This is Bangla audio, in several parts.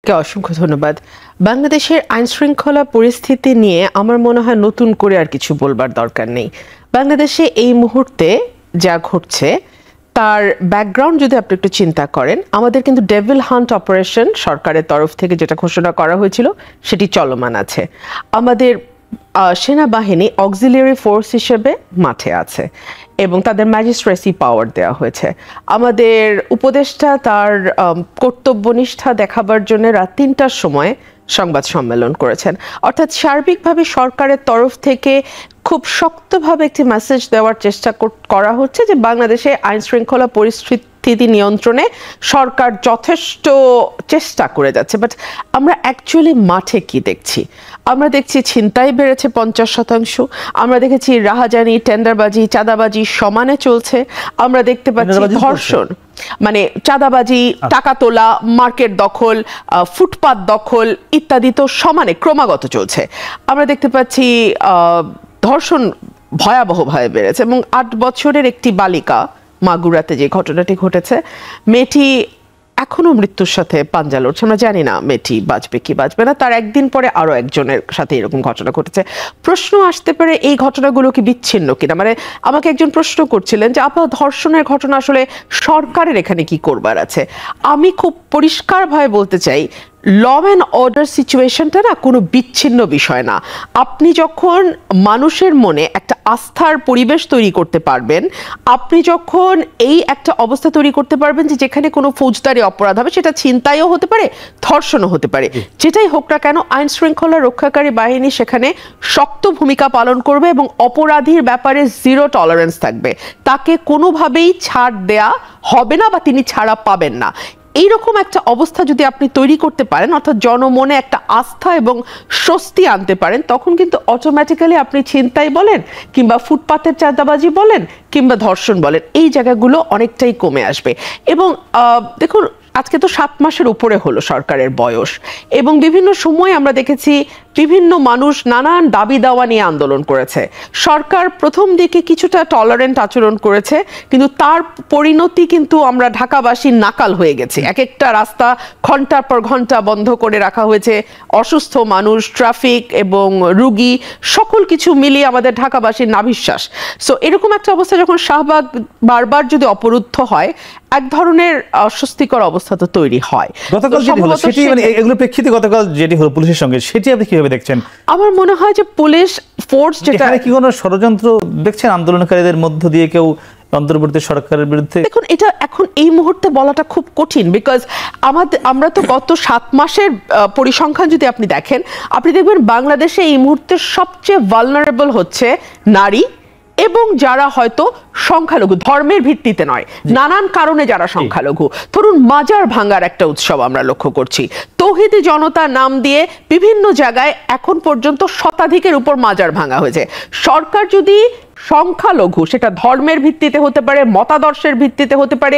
আপনাকে অসংখ্য ধন্যবাদ। বাংলাদেশের আইনশৃঙ্খলা পরিস্থিতি নিয়ে আমার মনে হয় নতুন করে আর কিছু বলবার দরকার নেই। বাংলাদেশে এই মুহূর্তে যা ঘটছে তার ব্যাকগ্রাউন্ড যদি আপনি একটু চিন্তা করেন, আমাদের কিন্তু ডেভিল হান্ট অপারেশন সরকারের তরফ থেকে যেটা ঘোষণা করা হয়েছিল সেটি চলমান আছে। আমাদের সেনাবাহিনী অক্সিলিয়ারি ফোর্স হিসেবে মাঠে আছে এবং তাদের ম্যাজিস্ট্রেসি পাওয়ার দেওয়া হয়েছে। আমাদের উপদেষ্টা তার কর্তব্যনিষ্ঠা দেখাবার জন্য রাত ৩টার সময় সংবাদ সম্মেলন করেছেন। অর্থাৎ সার্বিকভাবে সরকারের তরফ থেকে খুব শক্তভাবে একটি মেসেজ দেওয়ার চেষ্টা করা হচ্ছে যে বাংলাদেশে আইন শৃঙ্খলা পরিস্থিতি নিয়ন্ত্রণে সরকার যথেষ্ট চেষ্টা করে যাচ্ছে। বাট আমরা অ্যাকচুয়ালি মাঠে কি দেখছি? আমরা দেখছি ছিনতাই বেড়েছে ৫০%। আমরা দেখেছি রাহাজানি, টেন্ডারবাজি, চাঁদাবাজি সমানে চলছে। আমরা দেখতে পাচ্ছি ধর্ষণ, মানে চাঁদাবাজি, টাকা তোলা, মার্কেট দখল, ফুটপাত দখল ইত্যাদি তো সমানে ক্রমাগত চলছে। আমরা দেখতে পাচ্ছি ধর্ষণ ভয়াবহভাবে বেড়েছে এবং ৮ বছরের একটি বালিকা মাগুরাতে যে ঘটনাটি ঘটেছে, মেয়েটি এখনো মৃত্যুর সাথে পাঞ্জা লড়ছে। আমরা জানি না মেয়েটি বাঁচবে কি বাঁচবে না। তার একদিন পরে আরো একজনের সাথে এরকম ঘটনা ঘটেছে। প্রশ্ন আসতে পারে এই ঘটনাগুলো কি বিচ্ছিন্ন কিনা। মানে আমাকে একজন প্রশ্ন করছিলেন যে আপা, ধর্ষণের ঘটনা আসলে সরকারের এখানে কি করবার আছে? আমি খুব পরিষ্কারভাবে বলতে চাই, ল অ্যান্ড অর্ডার সিচুয়েশনটা না কোনো বিচ্ছিন্ন বিষয় না। আপনি যখন মানুষের মনে একটা আস্থার পরিবেশ তৈরি করতে পারবেন, আপনি যখন এই একটা অবস্থা তৈরি করতে পারবেন যে যেখানে কোনো ফৌজদারি অপরাধ হবে, সেটা ছিনতাইও হতে পারে, ধর্ষণও হতে পারে, যেটাই হোক না কেন আইন শৃঙ্খলা রক্ষাকারী বাহিনী সেখানে শক্ত ভূমিকা পালন করবে এবং অপরাধীর ব্যাপারে জিরো টলারেন্স থাকবে। তাকে কোনোভাবেই ছাড় দেয়া হবে না বা তিনি ছাড়া পাবেন না। এইরকম একটা অবস্থা যদি আপনি তৈরি করতে পারেন, অর্থাৎ জনমনে একটা আস্থা এবং স্বস্তি আনতে পারেন, তখন কিন্তু অটোমেটিক্যালি আপনি ছিনতাই বলেন কিংবা ফুটপাতের চাঁদাবাজি বলেন কিংবা ধর্ষণ বলেন, এই জায়গাগুলো অনেকটাই কমে আসবে। এবং দেখুন, আজকে তো ৭ মাসের উপরে হলো সরকারের বয়স এবং বিভিন্ন সময় আমরা দেখেছি বিভিন্ন মানুষ নানান দাবি দাওয়া নিয়ে আন্দোলন করেছে। সরকার প্রথম দিকে কিছুটা টলারেন্ট আচরণ করেছে, কিন্তু তার পরিণতি কিন্তু আমরা ঢাকাবাসী নাকাল হয়ে গেছি। এক একটা রাস্তা ঘন্টার পর ঘন্টা বন্ধ করে রাখা হয়েছে। অসুস্থ মানুষ, ট্রাফিক এবং রুগী সকল কিছু মিলিয়ে আমাদের ঢাকাবাসীর নাভিশ্বাস। সো এরকম একটা অবস্থা যখন শাহবাগ বারবার যদি অবরুদ্ধ হয়, এক ধরনের অস্বস্তিকর অবস্থা তো তৈরি হয়। গতকাল সেটি মানে এগুলো প্রেক্ষিতে গতকাল যেটি হলো পুলিশের সঙ্গে, সেটি আপনি কিভাবে দেখছেন? আমার মনে হয় যে পুলিশ ফোর্স যেটা, কি কোনো ষড়যন্ত্র দেখছেন আন্দোলনকারীদের মধ্য দিয়ে কেউ অন্তর্বর্তী সরকারের বিরুদ্ধে? দেখুন, এটা এখন এই মুহূর্তে বলাটা খুব কঠিন, বিকজ আমরা তো গত ৭ মাসের পরিসংখ্যান যদি আপনি দেখেন, আপনি দেখবেন বাংলাদেশে এই মুহূর্তে সবচেয়ে ভালনারেবল হচ্ছে নারী এবং যারা হয়তো সংখ্যালঘু, ধর্মের ভিত্তিতে নয়, নানান কারণে যারা সংখ্যালঘু। ধরুন মাজার ভাঙার একটা উৎসব আমরা লক্ষ্য করছি, তৌহিদি জনতার নাম দিয়ে বিভিন্ন জায়গায় এখন পর্যন্ত শতাধিকের উপর মাজার ভাঙা হয়েছে। সরকার যদি সংখ্যালঘু, সেটা ধর্মের ভিত্তিতে হতে পারে, মতাদর্শের ভিত্তিতে হতে পারে,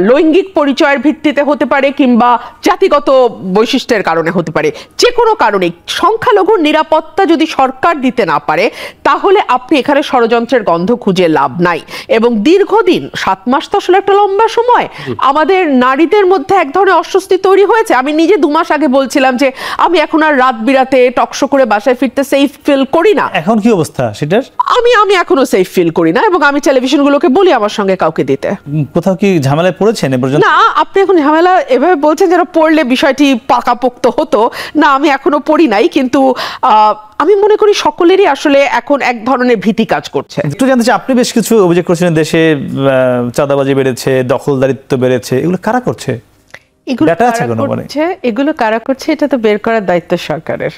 লৈঙ্গিক পরিচয়ের ভিত্তিতে হতে পারে কিংবা জাতিগত বৈশিষ্ট্যের কারণে হতে পারে, যে কোনো কারণে সংখ্যালঘুর নিরাপত্তা যদি সরকার দিতে না পারে, তাহলে আপনি এখানে ষড়যন্ত্রের গন্ধ খুঁজে লাভ নাই। এবং দীর্ঘদিন ৭ মাস তো আসলে একটা লম্বা সময়, আমাদের নারীদের মধ্যে এক ধরনের অস্বস্তি তৈরি হয়েছে। আমি নিজে 2 মাস আগে বলছিলাম যে আমি এখন আর রাত বিরাতে টকশো করে বাসায় ফিরতে সেফ ফিল করি না। এখন কি অবস্থা সেটার? আমি এখনো সেফ ফিল করি না এবং আমি টেলিভিশনগুলোকে বলি আমার সঙ্গে কাউকে দিতে। কোথাও কি ঝামেলায় পড়েছেন এ পর্যন্ত? না, আপনি এখন ঝামেলা এভাবে বলছেন যেন পড়লে বিষয়টি পাকাপোক্ত হতো। না, আমি এখনো পড়ি নাই, কিন্তু আমি মনে করি সকলেরই আসলে এখন এক ধরনের ভীতি কাজ করছে। একটু জানতে চাই, আপনি বেশ কিছু অভিযোগ করেছেন দেশে চাঁদাবাজি বেড়েছে, দখলদারিত্ব বেড়েছে, এগুলো কারা করছে? এগুলো কারা করছে এটা তো বের করার দায়িত্ব সরকারের,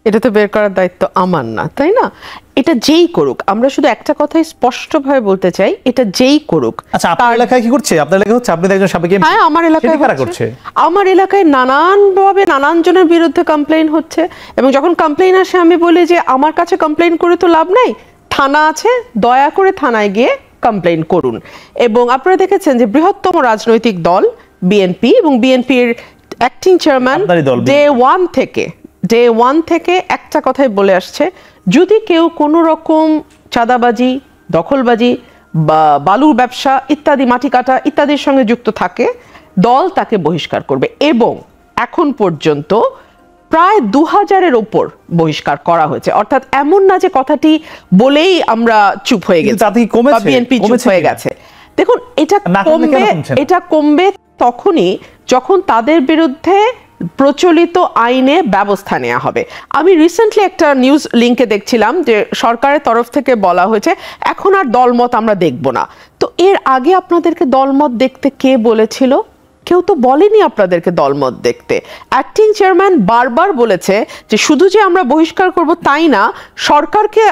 এটা তো বের করার দায়িত্ব আমার না, তাই না? এটা যেই করুক, আমরা শুধু একটা কথাই স্পষ্টভাবে বলতে চাই, এটা যেই করুক। আচ্ছা, আপনার এলাকায় কি করছে? আপনার এলাকায় হচ্ছে, আপনি একজন সাবেক এমপি। হ্যাঁ, আমার এলাকায় কারা করছে? আমার এলাকায় নানানভাবে নানান জনের বিরুদ্ধে কমপ্লেইন হচ্ছে এবং যখন কমপ্লেইন আসে আমি বলি যে আমার কাছে কমপ্লেইন করে তো লাভ নাই, থানা আছে, দয়া করে থানায় গিয়ে কমপ্লেইন করুন। এবং আপনারা দেখেছেন যে বৃহত্তম রাজনৈতিক দল বিএনপি এবং বিএনপির অ্যাক্টিং চেয়ারম্যান ডে ওয়ান থেকে একটা কথাই বলে আসছে, যদি কেউ কোনো রকম চাঁদাবাজি, দখলবাজি বা বালুর ব্যবসা ইত্যাদি, মাটি কাটা ইত্যাদির সঙ্গে যুক্ত থাকে, দল তাকে বহিষ্কার করবে। এবং এখন পর্যন্ত প্রায় 2000-এর ওপর বহিষ্কার করা হয়েছে। অর্থাৎ এমন না যে কথাটি বলেই আমরা চুপ হয়ে গেছি, বিএনপি চুপ হয়ে গেছে। দেখুন, এটা কমবে তখনই যখন তাদের বিরুদ্ধে প্রচলিত আইনে ব্যবস্থা নেওয়া হবে। আমি রিসেন্টলি একটা নিউজ লিংকে দেখছিলাম যে সরকারের তরফ থেকে বলা হয়েছে এখন আর দলমত আমরা দেখব না। তো এর আগে আপনাদেরকে দলমত দেখতে কে বলেছিল? কেউ তো বলেনি আপনাদেরকে দলমত দেখতে। অ্যাক্টিং চেয়ারম্যান বারবার বলেছে যে শুধু যে আমরা বহিষ্কার করব তাই না, সরকারকে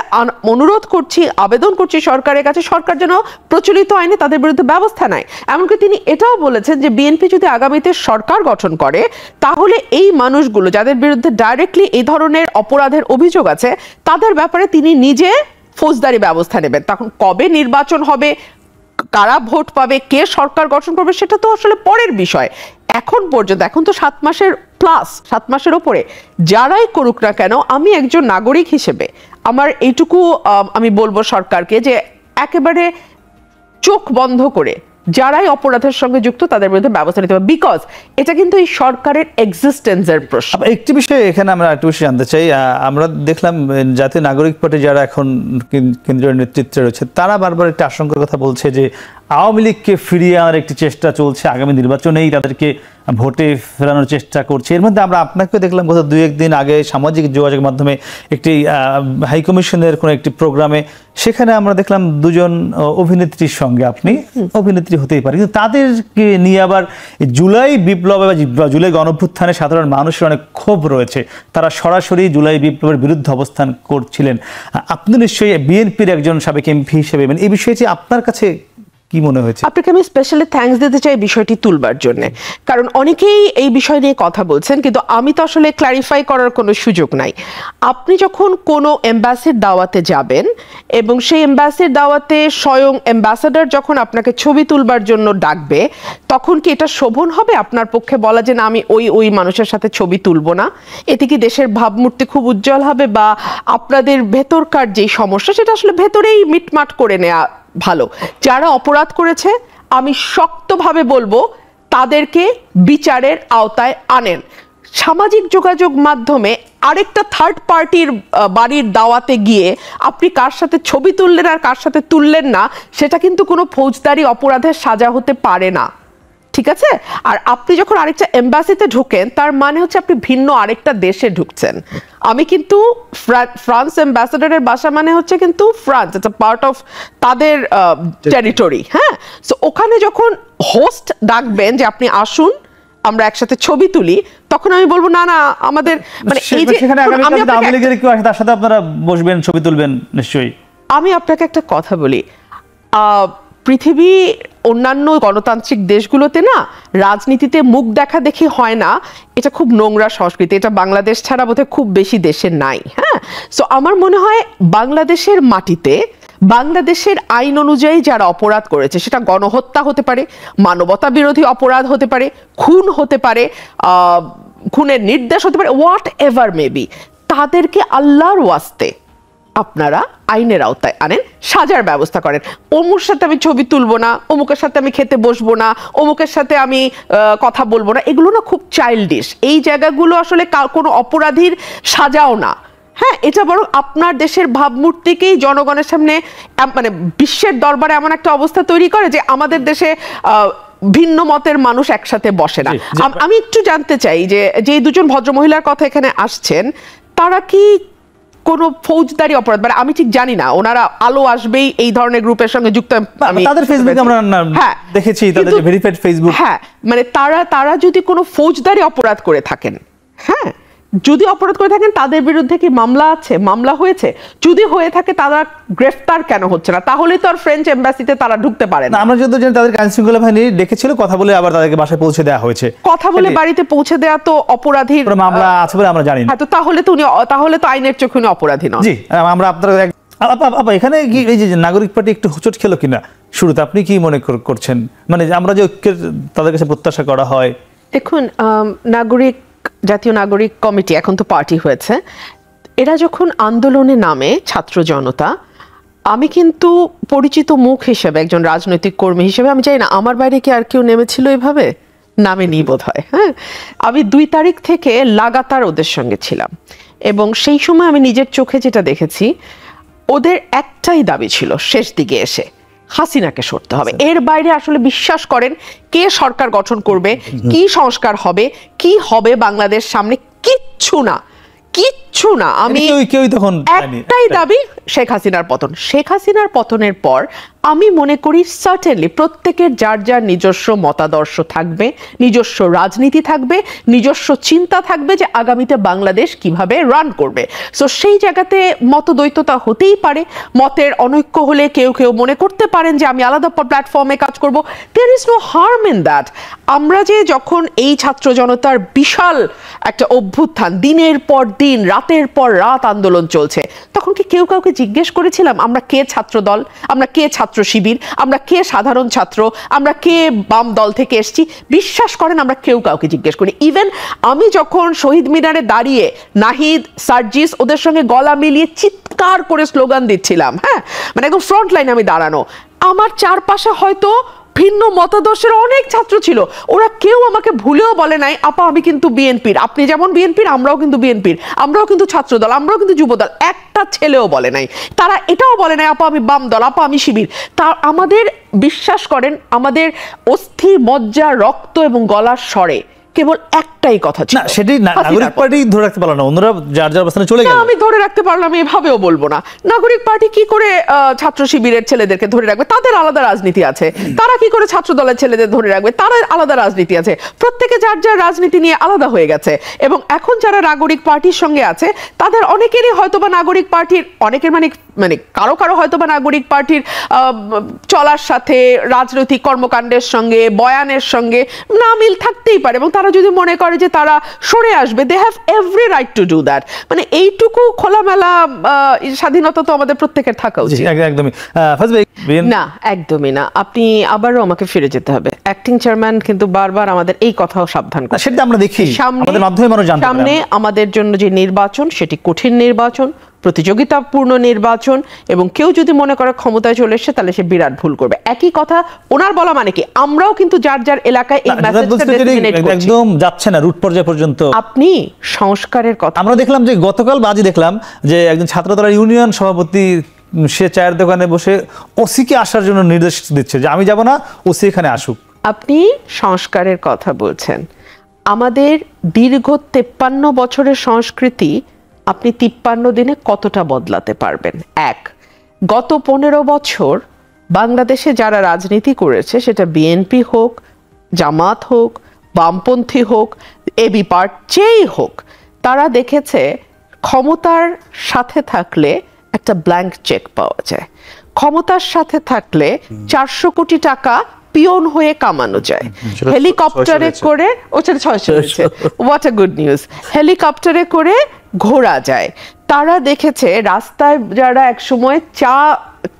অনুরোধ করছি, আবেদন করছি সরকারের কাছে, সরকার যেন প্রচলিত আইনে তাদের বিরুদ্ধে ব্যবস্থা নেয়। এমনকি তিনি এটাও বলেছেন যে বিএনপি যদি আগামীতে সরকার গঠন করে তাহলে এই মানুষগুলো যাদের বিরুদ্ধে ডাইরেক্টলি এই ধরনের অপরাধের অভিযোগ আছে তাদের ব্যাপারে তিনি নিজে ফৌজদারি ব্যবস্থা নেবেন। তখন কবে নির্বাচন হবে, কারা ভোট পাবে, কে সরকার গঠন করবে, সেটা তো আসলে পরের বিষয়। এখন পর্যন্ত, এখন তো 7 মাসের প্লাস, 7 মাসের ওপরে যারাই করুক না কেন, আমি একজন নাগরিক হিসেবে আমার এইটুকু আমি বলবো সরকারকে যে একেবারে চোখ বন্ধ করে যারাই অপরাধের সঙ্গে যুক্ত তাদের বিরুদ্ধে ব্যবস্থা নিতে হবে। বিকজ এটা কিন্তু এই সরকারের এক্সিস্টেন্সের প্রশ্ন। একটি বিষয় এখানে আমরা একটু বেশি জানতে চাই। আমরা দেখলাম জাতীয় নাগরিক পার্টি যারা এখন কেন্দ্রীয় নেতৃত্বে রয়েছে তারা বারবার একটা আশঙ্কার কথা বলছে যে আওয়ামী লীগকে ফিরিয়ে আনার একটি চেষ্টা চলছে, আগামী নির্বাচনেই তাদেরকে ভোটে ফেরানোর চেষ্টা করছে। এর মধ্যে আমরা আপনাকেও দেখলাম গত 2-1 দিন আগে সামাজিক যোগাযোগ মাধ্যমে একটি হাইকমিশনের কোনো একটি প্রোগ্রামে, সেখানে আমরা দেখলাম 2জন অভিনেত্রীর সঙ্গে আপনি অভিনেত্রী হতেই পারে, কিন্তু তাদেরকে নিয়ে আবার জুলাই বিপ্লবে বা জুলাই গণঅভ্যুত্থানে সাধারণ মানুষের অনেক ক্ষোভ রয়েছে, তারা সরাসরি জুলাই বিপ্লবের বিরুদ্ধে অবস্থান করছিলেন। আপনি নিশ্চয়ই বিএনপির একজন সাবেক এমপি হিসেবে এই বিষয়টি আপনার কাছে কি মনে হয়েছে? আপনাকে আমি স্পেশালি থ্যাঙ্কস দিতে চাই বিষয়টি তুলবার জন্য, কারণ অনেকেই এই বিষয় নিয়ে কথা বলছেন কিন্তু আমি তো আসলে ক্ল্যারিফাই করার কোনো সুযোগ নাই। আপনি যখন কোনো এম্বাসির দাওয়াতে যাবেন এবং সেই এম্বাসির দাওয়াতে স্বয়ং অ্যাম্বাসাডার যখন আপনাকে ছবি তুলবার জন্য ডাকবে, তখন কি এটা শোভন হবে আপনার পক্ষে বলা যে না আমি ওই মানুষের সাথে ছবি তুলব না? এতে কি দেশের ভাবমূর্তি খুব উজ্জ্বল হবে, বা আপনাদের ভেতরকার যেই সমস্যা সেটা আসলে ভেতরেই মিটমাট করে নেওয়া ভালো? যারা অপরাধ করেছে আমি শক্তভাবে বলবো তাদেরকে বিচারের আওতায় আনেন। সামাজিক যোগাযোগ মাধ্যমে আরেকটা থার্ড পার্টির বাড়ির দাওয়াতে গিয়ে আপনি কার সাথে ছবি তুললেন আর কার সাথে তুললেন না, সেটা কিন্তু কোনো ফৌজদারি অপরাধের সাজা হতে পারে না, ঠিক আছে? আর আপনি যখন আরেকটা এম্বাসিতে ঢোকেন তার মানে হচ্ছে আপনি ভিন্ন আরেকটা দেশে ঢুকছেন। আমি কিন্তু ফ্রান্স অ্যাম্বাসেডারের বাসা মানে হচ্ছে কিন্তু France, it's a part of তাদের টেরিটরি। হ্যাঁ, সো ওখানে যখন হোস্ট ডাকবেন যে আপনি আসুন আমরা একসাথে ছবি তুলি, তখন আমি বলবো না না আমাদের মানে এই যে তার সাথে আপনারা বসবেন ছবি তুলবেন নিশ্চয়ই। আমি আপনাকে একটা কথা বলি, পৃথিবী অন্যান্য গণতান্ত্রিক দেশগুলোতে না রাজনীতিতে মুখ দেখা দেখি হয় না, এটা খুব নোংরা সংস্কৃতি, এটা বাংলাদেশ ছাড়া বোধহয় খুব বেশি দেশে নাই। হ্যাঁ, সো আমার মনে হয় বাংলাদেশের মাটিতে বাংলাদেশের আইন অনুযায়ী যারা অপরাধ করেছে, সেটা গণহত্যা হতে পারে, মানবতা বিরোধী অপরাধ হতে পারে, খুন হতে পারে, খুনের নির্দেশ হতে পারে, হোয়াট এভার মেবি, তাদেরকে আল্লাহর ওয়াস্তে আপনারা আইনের আওতায় আনেন, সাজার ব্যবস্থা করেন। অমুকের সাথে আমি ছবি তুলবো না, অমুকের সাথে আমি খেতে বসবো না, অমুকের সাথে আমি কথা বলবো না, এগুলো না খুব চাইল্ডিশ। এই জায়গাগুলো আসলে কোনো অপরাধীর সাজাও না। হ্যাঁ, এটা বরং আপনার দেশের ভাবমূর্তিকেই জনগণের সামনে মানে বিশ্বের দরবারে এমন একটা অবস্থা তৈরি করে যে আমাদের দেশে ভিন্ন মতের মানুষ একসাথে বসে না। আমি একটু জানতে চাই যে 2জন ভদ্রমহিলার কথা এখানে আসছেন, তারা কি কোনো ফৌজদারি অপরাধ, মানে আমি ঠিক জানি না, ওনারা আলো আসবেই এই ধরনের গ্রুপের সঙ্গে যুক্ত, তাদের ফেসবুকে আমরা দেখেছি, তাদের ভেরিফাইড ফেসবুক। হ্যাঁ, মানে তারা যদি কোনো ফৌজদারি অপরাধ করে থাকেন, হ্যাঁ যদি অপরাধ করে থাকেন তাদের বিরুদ্ধে কি মামলা আছে, মামলা হয়েছে? যদি হয়ে থাকে তারা গ্রেফতার কেন হচ্ছে না? তাহলে তো আর ফ্রেঞ্চ এম্বাসিতে তারা ঢুকতে পারে না। আমরা যত জানি তাদের আইনশৃঙ্খলা বাহিনী ডেকেছিল, কথা বলে আবার তাদেরকে বাসায় পৌঁছে দেওয়া হয়েছে। কথা বলে বাড়িতে পৌঁছে দেওয়া তো অপরাধীর মামলা আছে বলে আমরা জানি না। হ্যাঁ, তো তাহলে তো আইনের চোখে উনি অপরাধী নন। জি, আমরা আপনার এখানে কি এই যে নাগরিক পার্টি একটু হোঁচট খেলো কিনা শুরুতে, আপনি কি মনে করছেন? মানে আমরা যে ঐক্যের তাদের কাছে প্রত্যাশা করা হয়। দেখুন, জাতীয় নাগরিক কমিটি এখন তো পার্টি হয়েছে, এরা যখন আন্দোলনে নামে ছাত্র জনতা, আমি কিন্তু পরিচিত মুখ হিসেবে একজন রাজনৈতিক কর্মী হিসেবে আমি জানি না আমার বাইরে কি আর কেউ নেমেছিল এভাবে, নামেনি বোধ হয়। হ্যাঁ, আমি 2 তারিখ থেকে লাগাতার ওদের সঙ্গে ছিলাম এবং সেই সময় আমি নিজের চোখে যেটা দেখেছি, ওদের একটাই দাবি ছিল শেষ দিকে এসে হাসিনাকে সরতে হবে। এর বাইরে আসলে বিশ্বাস করেন কে সরকার গঠন করবে, কি সংস্কার হবে, কি হবে বাংলাদেশ সামনে, কিচ্ছু না, কিচ্ছু না। আমি কেউই তখন একটাই দাবি, শেখ হাসিনার পতন। শেখ হাসিনার পতনের পর আমি মনে করি সার্টেনলি প্রত্যেকের যার যার নিজস্ব মতাদর্শ থাকবে, নিজস্ব রাজনীতি থাকবে, নিজস্ব চিন্তা থাকবে যে আগামীতে বাংলাদেশ কিভাবে রান করবে। সো সেই জায়গাতে মতদ্বৈততা হতেই পারে, মতের অনৈক্য হলে কেউ কেউ মনে করতে পারেন যে আমি আলাদা প্ল্যাটফর্মে কাজ করব। There is no harm in that. আমরা যে যখন এই ছাত্র জনতার বিশাল একটা অভ্যুত্থান, দিনের পর দিন রাতের পর রাত আন্দোলন চলছে, তখন কি কেউ কাউকে জিজ্ঞেস করেছিলাম আমরা কে ছাত্র দল, আমরা কে ছাত্র শিবির, আমরা কে সাধারণ ছাত্র, আমরা কে বাম দল থেকে এসেছি? বিশ্বাস করেন আমরা কেউ কাউকে জিজ্ঞেস করি। ইভেন আমি যখন শহীদ মিনারে দাঁড়িয়ে নাহিদ, সার্জিস ওদের সঙ্গে গলা মিলিয়ে চিৎকার করে স্লোগান দিচ্ছিলাম, হ্যাঁ মানে একদম ফ্রন্ট লাইনে আমি দাঁড়ানো, আমার চারপাশে হয়তো ভিন্ন মতাদর্শের অনেক ছাত্র ছিল, ওরা কেউ আমাকে ভুলেও বলে নাই আপা আমি কিন্তু বিএনপির, আপনি যেমন বিএনপির আমরাও কিন্তু বিএনপির, আমরাও কিন্তু ছাত্রদল, আমরাও কিন্তু যুবদল, একটা ছেলেও বলে নাই। তারা এটাও বলে নাই আপা আমি বাম দল, আপা আমি শিবির। তা আমাদের বিশ্বাস করেন আমাদের অস্থি, মজ্জা, রক্ত এবং গলার স্বরে কেবল একটাই কথা ছিল, না সেটাই নাগরিক পার্টি ধরে রাখতে পারলো না, অন্যরা যার যার অবস্থানে চলে গেল। আমি ধরে রাখতে পারলাম এভাবেও বলবো না। নাগরিক পার্টি কি করে ছাত্র শিবিরের ছেলেদেরকে ধরে রাখবে? তাদের আলাদা রাজনীতি আছে। তারা কি করে ছাত্র দলের ছেলেদের ধরে রাখবে? তাদের আলাদা রাজনীতি আছে। প্রত্যেকে যার যার রাজনীতি নিয়ে আলাদা হয়ে গেছে। এবং এখন যারা নাগরিক পার্টির সঙ্গে আছে তাদের অনেকেরই হয়তোবা নাগরিক পার্টির, অনেকের মানে কারো কারো হয়তোবা নাগরিক পার্টির চলার সাথে, রাজনৈতিক কর্মকাণ্ডের সঙ্গে, বয়ানের সঙ্গে না মিল থাকতেই পারে, এবং তারা যদি মনে করে যে তারা সরে আসবে, they have every right to do that. মানে এইটুকু খোলামেলা স্বাধীনতা তো আমাদের প্রত্যেকের থাকা উচিত। একদমই না, একদমই না। আপনি আবারও আমাকে ফিরে যেতে হবে। অ্যাক্টিং চেয়ারম্যান কিন্তু বারবার আমাদের এই কথাও সাবধান করে, সেটা আমরা দেখি আমাদের মাধ্যমে মানুষ জানতে পারে। সামনে আমাদের জন্য যে নির্বাচন, সেটি কঠিন নির্বাচন, প্রতিযোগিতাপূর্ণ নির্বাচন, এবং কেউ যদি মনে করে ক্ষমতায় চলে এসে তাহলে সে বিরাট ভুল করবে। একই কথা ওনার বলা মানে কি, আমরাও কিন্তু যার যার এলাকায় এই মেসেজটা ডিসমিনেট করছি, একদম যাচ্ছে না রুট পর্যায় পর্যন্ত। আপনি সংস্কারের কথা, আমরা দেখলাম যে গতকাল বাজি দেখলাম যে একজন ছাত্রদলের ইউনিয়ন সভাপতি সে চায়ের দোকানে বসে ওসিকে আসার জন্য নির্দেশ দিচ্ছে যে আমি যাব না, ওসি এখানে আসুক। আপনি সংস্কারের কথা বলছেন। আমাদের দীর্ঘ 53 বছরের সংস্কৃতি আপনি 53 দিনে কতটা বদলাতে পারবেন? গত 15 বছর বাংলাদেশে যারা রাজনীতি করেছে, সেটা বিএনপি হোক, জামাত হোক, বামপন্থী হোক, এবি পার্টি যেই হোক, তারা দেখেছে ক্ষমতার সাথে থাকলে একটা ব্ল্যাঙ্ক চেক পাওয়া যায়। ক্ষমতার সাথে থাকলে 400 কোটি টাকা পিয়ন হয়ে কামানো যায়। হেলিকপ্টারে করে, ও সেটা 600 হয়েছে, হোয়াট আ গুড নিউজ। হেলিকপ্টারে করে ঘোরা যায়। তারা দেখেছে রাস্তায় যারা একসময় চা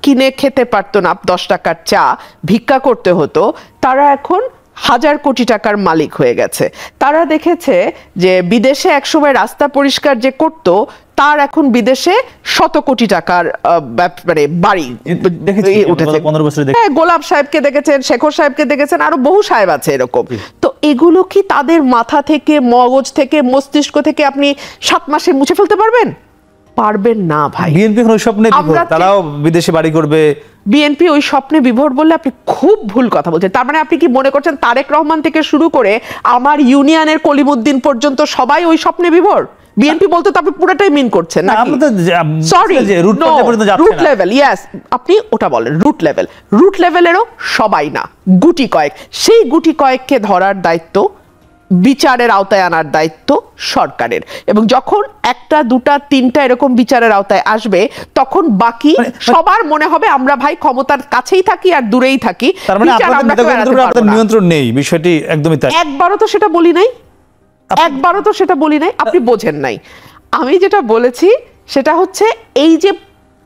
কিনে খেতে পারতো না, 10 টাকার চা ভিক্ষা করতে হতো, তারা এখন 1000 কোটি টাকার মালিক হয়ে গেছে। তারা দেখেছে যে বিদেশে একসময় রাস্তা পরিষ্কার যে করতো, তার এখন বিদেশে 100 কোটি টাকার মানে বাড়ি উঠেছে। হ্যাঁ, গোলাপ সাহেবকে দেখেছেন, শেখর সাহেবকে দেখেছেন, আরো বহু সাহেব আছে এরকম। তো এগুলো কি তাদের মাথা থেকে, মগজ থেকে, মস্তিষ্ক থেকে আপনি 7 মাসে মুছে ফেলতে পারবেন? পারবেন না ভাই। বিএনপি ওই স্বপ্নে বিভোর, তারাও বিদেশে বাড়ি করবে। বিএনপি ওই স্বপ্নে বিভোর বললে আপনি খুব ভুল কথা বলছেন। তার মানে আপনি কি মনে করছেন তারেক রহমান থেকে শুরু করে আমার ইউনিয়নের কলিমুদ্দিন পর্যন্ত সবাই ওই স্বপ্নে বিভোর? বিএনপি বলতে তো আপনি পুরোটাই মিন করছেন না? সরি, রুট লেভেল, ইয়েস, আপনি ওটা বলেন রুট লেভেল। রুট লেভেলেরও সবাই না, গুটি কয়েক। সেই গুটি কয়েককে ধরার দায়িত্ব, বিচারের আওতায় আনার দায়িত্ব সরকারের। এবং যখন 1টা 2টা 3টা এরকম বিচারের আওতায় আসবে, তখন বাকি সবার মনে হবে আমরা ভাই ক্ষমতার কাছেই থাকি আর দূরেই থাকি, আপনাদের নিয়ন্ত্রণ নেই। বিষয়টি একদমই তাই। একবারও তো সেটা বলি নাই, আপনি বোঝেন নাই। আমি যেটা বলেছি সেটা হচ্ছে এই যে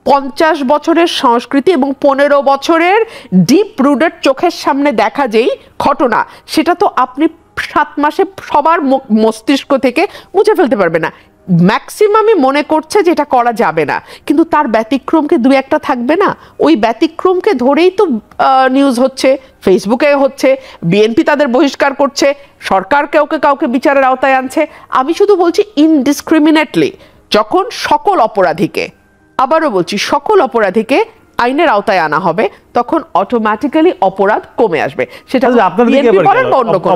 50 বছরের সংস্কৃতি এবং 15 বছরের ডিপ রুটেড চোখের সামনে দেখা যেই ঘটনা, সেটা তো আপনি 7 মাসে সবার মস্তিষ্ক থেকে মুছে ফেলতে পারবে না। ম্যাক্সিমামই মনে করছে যে এটা করা যাবে না, কিন্তু তার ব্যতিক্রমকে দু একটা থাকবে না? ওই ব্যতিক্রমকে ধরেই তো নিউজ হচ্ছে, ফেসবুকে হচ্ছে, বিএনপি তাদের বহিষ্কার করছে, সরকার কাউকে বিচারের আওতায় আনছে। আমি শুধু বলছি ইনডিসক্রিমিনেটলি যখন সকল অপরাধীকে, আবারও বলছি সকল অপরাধীকে আইনের আওতায় আনা হবে, তখন অটোমেটিক্যালি অপরাধ কমে আসবে। সেটা আপনার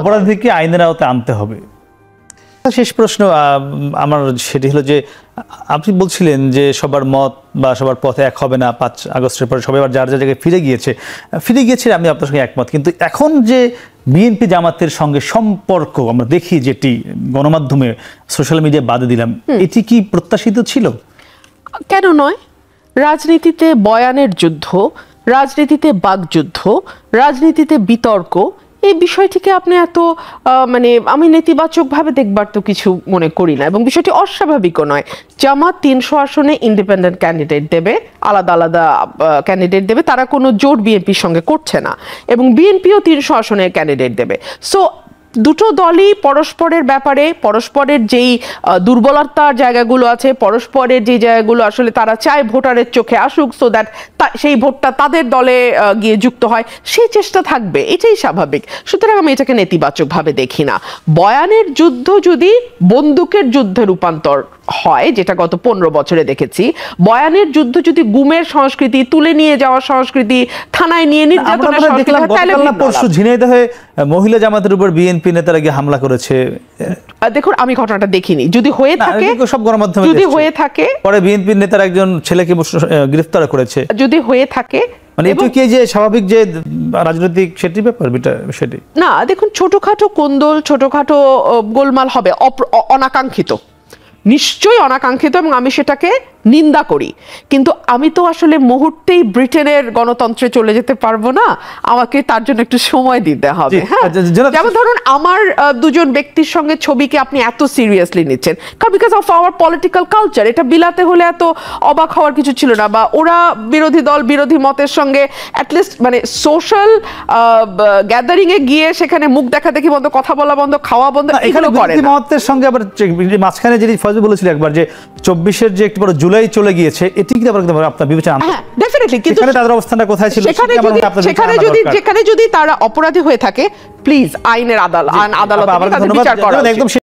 অপরাধীকে আইনের আওতায় আনতে হবে। শেষ প্রশ্ন আমার সেটি হলো যে আপনি বলছিলেন যে সবার মত বা সবার পথে এক হবে না, 5 আগস্টের পরে সবাই আবার যার যার জায়গায় ফিরে গিয়েছে, আমি আপনার সঙ্গে একমত। কিন্তু এখন যে বিএনপি জামাতের সঙ্গে সম্পর্ক আমরা দেখি, যেটি গণমাধ্যমে সোশ্যাল মিডিয়া বাদে দিলাম, এটি কি প্রত্যাশিত ছিল? কেন নয়? রাজনীতিতে বয়ানের যুদ্ধ, রাজনীতিতে বাকযুদ্ধ, রাজনীতিতে বিতর্ক, এই বিষয়টিকে আপনি এত মানে আমি নেতিবাচকভাবে দেখবার তো কিছু মনে করি না, এবং বিষয়টি অস্বাভাবিকও নয়। জামাত 300 আসনে ইন্ডিপেন্ডেন্ট ক্যান্ডিডেট দেবে, আলাদা আলাদা ক্যান্ডিডেট দেবে, তারা কোনো জোট বিএনপির সঙ্গে করছে না, এবং বিএনপিও 300 আসনে ক্যান্ডিডেট দেবে। সো দুটো দলই পরস্পরের ব্যাপারে, পরস্পরের যেই দুর্বলতার জায়গাগুলো আছে, পরস্পরের যে জায়গাগুলো আসলে তারা চায় ভোটারের চোখে আসুক, সো দ্যাট সেই ভোটটা তাদের দলে গিয়ে যুক্ত হয়, সেই চেষ্টা থাকবে, এটাই স্বাভাবিক। সুতরাং আমি এটাকে নেতিবাচকভাবে দেখি না। বয়ানের যুদ্ধ যদি বন্দুকের যুদ্ধে রূপান্তর হয়, যেটা গত 15 বছরে দেখেছি, বয়ানের যুদ্ধ যদি গুমের সংস্কৃতি, তুলে নিয়ে যাওয়ার সংস্কৃতি, থানায় নিয়ে নির্যাতনের সংস্কৃতি, পরশু ঝিনাইদহে মহিলা জামাতের উপর বিএনপি নেতারা গিয়ে হামলা করেছে। দেখুন, আমি ঘটনাটা দেখিনি, যদি হয়ে থাকে সব গণমাধ্যমে, যদি হয়ে থাকে, পরে বিএনপি নেতার একজন ছেলেকে গ্রেফতার করেছে, যদি হয়ে থাকে, মানে এটা কি যে স্বাভাবিক যে রাজনৈতিক সেটি ব্যাপার সেটি না। দেখুন, ছোটখাটো কোন্দল, ছোটখাটো গোলমাল হবে, অনাকাঙ্ক্ষিত, নিশ্চয়ই অনাকাঙ্ক্ষিত, এবং আমি সেটাকে নিন্দা করি। কিন্তু আমি তো আসলে মুহূর্তেই ব্রিটেনের গণতন্ত্রে চলে যেতে পারবো না, আমাকে তার জন্য একটু সময় দিতে হবে। হ্যাঁ, যেমন ধরুন আমার দুজন ব্যক্তির সঙ্গে ছবিকে আপনি এত সিরিয়াসলি নিচ্ছেন, কারণ because of our political culture, এটা বিলাতে হলে এত অবাক হওয়ার কিছু ছিল না। বা ওরা বিরোধী দল, বিরোধী মতের সঙ্গে অ্যাটলিস্ট মানে সোশ্যাল গ্যাদারিং এ গিয়ে সেখানে মুখ দেখাদেখি বন্ধ, কথা বলা বন্ধ, খাওয়া বন্ধ, এগুলো করে না। মতের সঙ্গে আবার মাঝখানে যেটি ফয়জল বলেছিল একবার যে 24-এর যে একটু বড় জুলাই চলে গিয়েছে, এটি কি আপনার বিবেচনা? হ্যাঁ, ডেফিনেটলি। কিন্তু তাদের অবস্থানটা কোথায় ছিল? সেখানে যদি তারা অপরাধী হয়ে থাকে, প্লিজ আইনের আদালত বিচার করা।